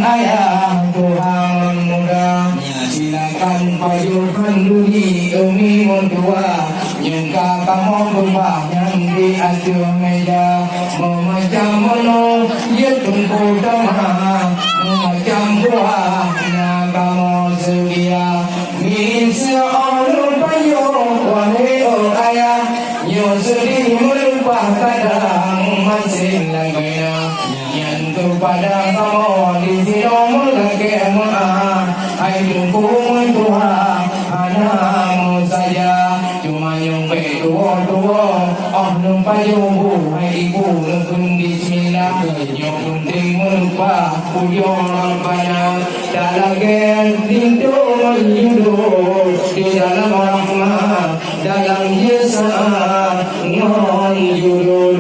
ayah Tuhan muda. Silakan payuhan duri umi mendua. Nyengka kamu berubah yang di atas meja. Memacam menu ya tunggu tengah. Memacam buahnya kamu sedia. Milik seorang payuh wahai ayah. Yang sedih melupa kadang masih lagi yang kepada kamu di sini mulai maaf. Hai tunggu Tuhan anakmu saja. Cuma yang berdua oh lupa ibu hai ibu lengkung bismillah. Yang penting melupa pujian banyak. Dalam lindung hidup di dalam rahmat dalam Yesus non judul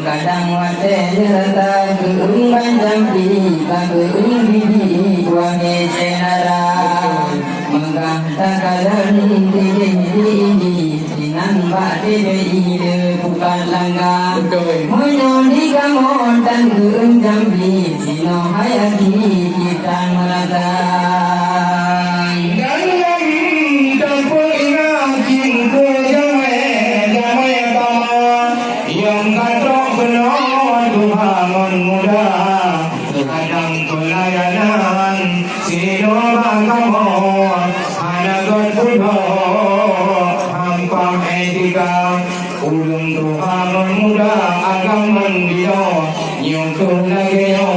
kadang wate jerata keung banjampi keung biji wangi cenara megah takadan tinggi dengan bak ide bukan langgar menyoni kamon dan keung jambi sino hayati kita merata Tuhan muda kadang pelayanan sino kamu anagot pudo hampang etika ulung Tuhan muda agam mandio yung tulagyo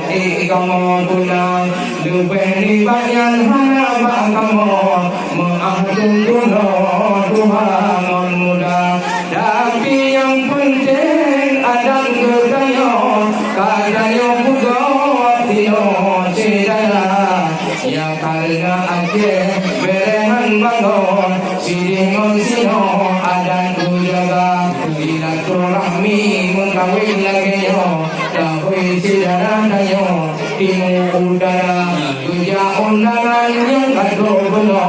ikamu tulang duberi banyak hanap kamu mengatung tuno Tuhan muda tapi yang penting ada kadayo pugo tino sidala ya karena ake berengan bangun sidingon sino adan kujaga silaturahmi mengkawin lagi yo dahui sidana dayo timu udara tuja undangan yang kado beno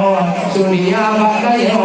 surya bakayo